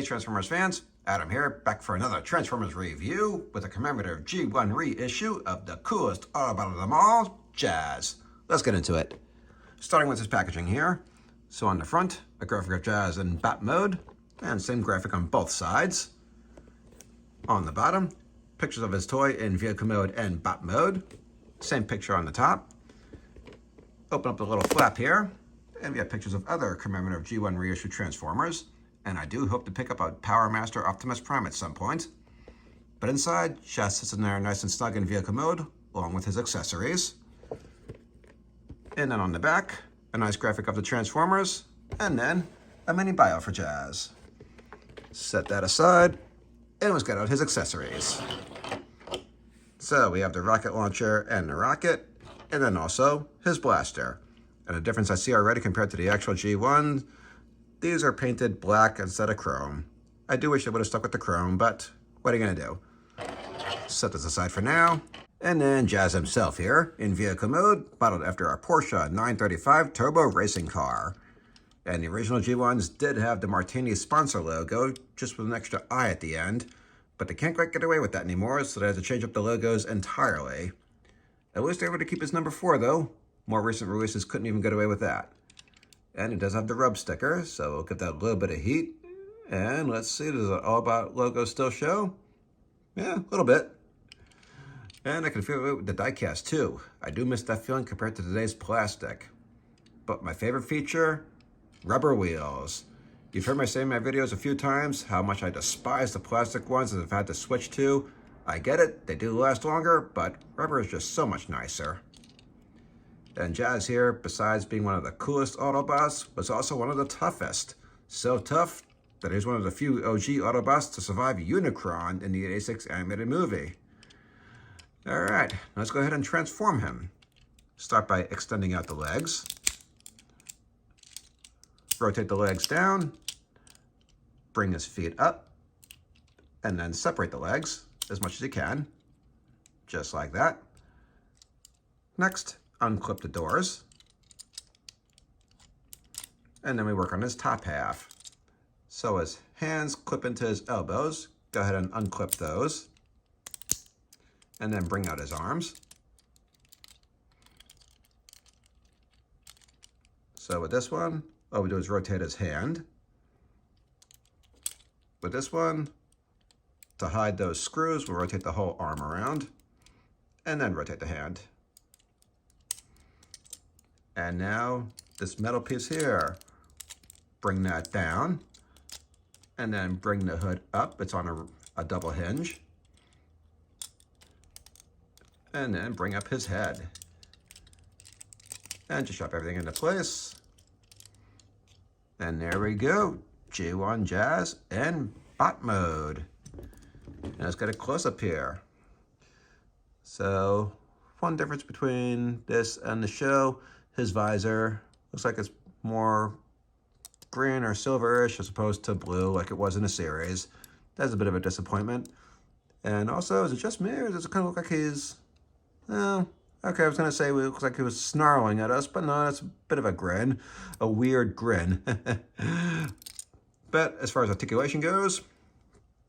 Hey Transformers fans, Adam here, back for another Transformers review with a commemorative G1 reissue of the coolest Autobot of them all, Jazz. Let's get into it. Starting with his packaging here. So on the front, a graphic of Jazz in Bat mode, and same graphic on both sides. On the bottom, pictures of his toy in vehicle mode and Bat mode. Same picture on the top. Open up the little flap here, and we have pictures of other commemorative G1 reissue Transformers. And I do hope to pick up a Power Master Optimus Prime at some point. But inside, Jazz sits in there nice and snug in vehicle mode, along with his accessories. And then on the back, a nice graphic of the Transformers, and then a mini bio for Jazz. Set that aside, and let's get out his accessories. So we have the rocket launcher and the rocket, and then also his blaster. And the difference I see already compared to the actual G1, these are painted black instead of chrome. I do wish they would have stuck with the chrome, but what are you gonna do? Set this aside for now. And then Jazz himself here, in vehicle mode, modeled after our Porsche 935 turbo racing car. And the original G1s did have the Martini sponsor logo, just with an extra I at the end, but they can't quite get away with that anymore, so they had to change up the logos entirely. At least they were able to keep his number 4 though. More recent releases couldn't even get away with that. And it does have the rub sticker, so we'll give that a little bit of heat. And let's see, does the Autobot logo still show? Yeah, a little bit. And I can feel it with the die-cast too. I do miss that feeling compared to today's plastic. But my favorite feature, rubber wheels. You've heard me say in my videos a few times how much I despise the plastic ones that I've had to switch to. I get it, they do last longer, but rubber is just so much nicer. And Jazz here, besides being one of the coolest Autobots, was also one of the toughest. So tough that he's one of the few OG Autobots to survive Unicron in the 86 animated movie. Alright, let's go ahead and transform him. Start by extending out the legs. Rotate the legs down. Bring his feet up. And then separate the legs as much as you can. Just like that. Next, unclip the doors. And then we work on his top half. So his hands clip into his elbows. Go ahead and unclip those. And then bring out his arms. So with this one, all we do is rotate his hand. With this one, to hide those screws, we'll rotate the whole arm around. And then rotate the hand. And now, this metal piece here, bring that down, and then bring the hood up. It's on a double hinge. And then bring up his head. And just shove everything into place. And there we go, G1 Jazz in bot mode. And let's get a close-up here. So, one difference between this and the show, his visor looks like it's more green or silverish as opposed to blue like it was in the series. That's a bit of a disappointment. And also, is it just me or does it kind of look like he's... Oh, okay, I was going to say it looks like he was snarling at us, but no, it's a bit of a grin. A weird grin. But as far as articulation goes,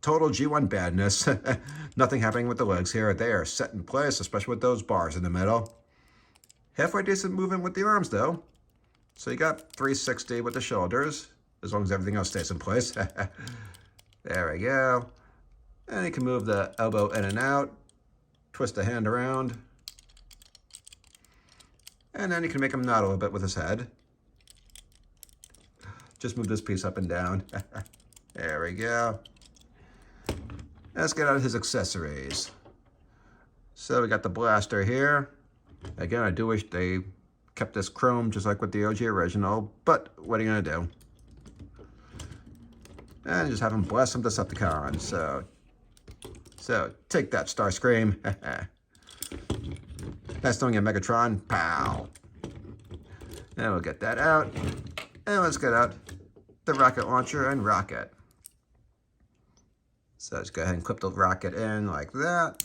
total G1 badness. Nothing happening with the legs here. They are set in place, especially with those bars in the middle. Halfway decent movement with the arms, though. So you got 360 with the shoulders, as long as everything else stays in place. There we go. And you can move the elbow in and out, twist the hand around, and then you can make him nod a little bit with his head. Just move this piece up and down. There we go. Let's get out his accessories. So we got the blaster here. Again, I do wish they kept this chrome just like with the OG original, but what are you gonna do? And just have him blast some Decepticons. So take that, Starscream. That's doing a Megatron. Pow. And we'll get that out. And let's get out the rocket launcher and rocket. So let's go ahead and clip the rocket in like that.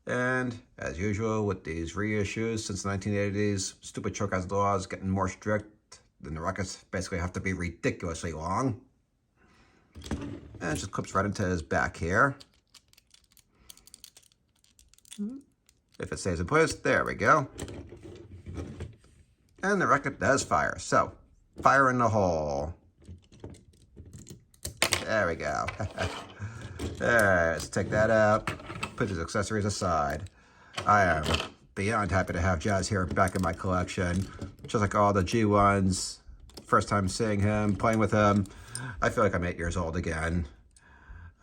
And as usual with these reissues since the 1980s, stupid choke hazard laws getting more strict. Then the rockets basically have to be ridiculously long. And it just clips right into his back here. If it stays in place, there we go. And the rocket does fire. So, fire in the hole. There we go. Alright, let's take that out. Put his accessories aside. I am beyond happy to have Jazz here back in my collection. Just like all the G1s. First time seeing him, playing with him. I feel like I'm 8 years old again.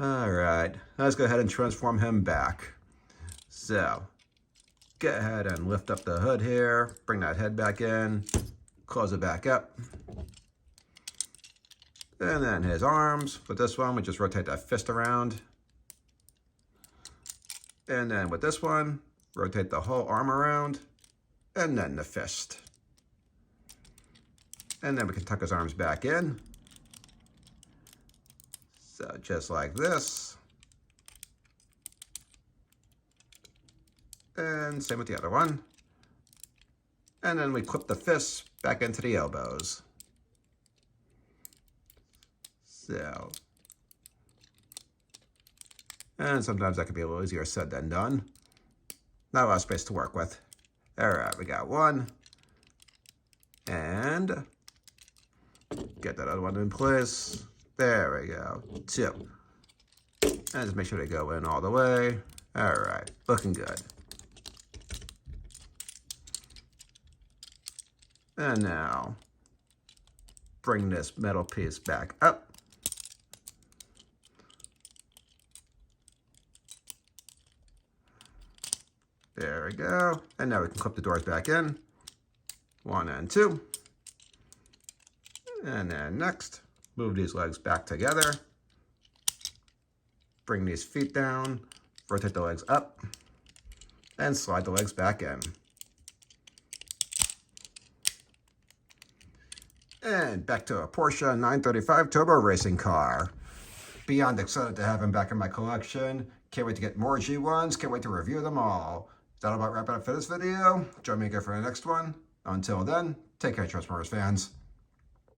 Alright, let's go ahead and transform him back. So, go ahead and lift up the hood here. Bring that head back in. Close it back up. And then his arms. With this one, we just rotate that fist around. And then with this one, rotate the whole arm around. And then the fist. And then we can tuck his arms back in. So just like this. And same with the other one. And then we clip the fists back into the elbows. So. And sometimes that can be a little easier said than done. Not a lot of space to work with. All right, we got one. And get that other one in place. There we go. Two. And just make sure they go in all the way. All right, looking good. And now, bring this metal piece back up. There we go. And now we can clip the doors back in. 1 and 2. And then next, move these legs back together. Bring these feet down. Rotate the legs up. And slide the legs back in. And back to a Porsche 935 Turbo racing car. Beyond excited to have him back in my collection. Can't wait to get more G1s. Can't wait to review them all. That'll about wrap it up for this video. Join me again for the next one. Until then, take care, Transformers fans.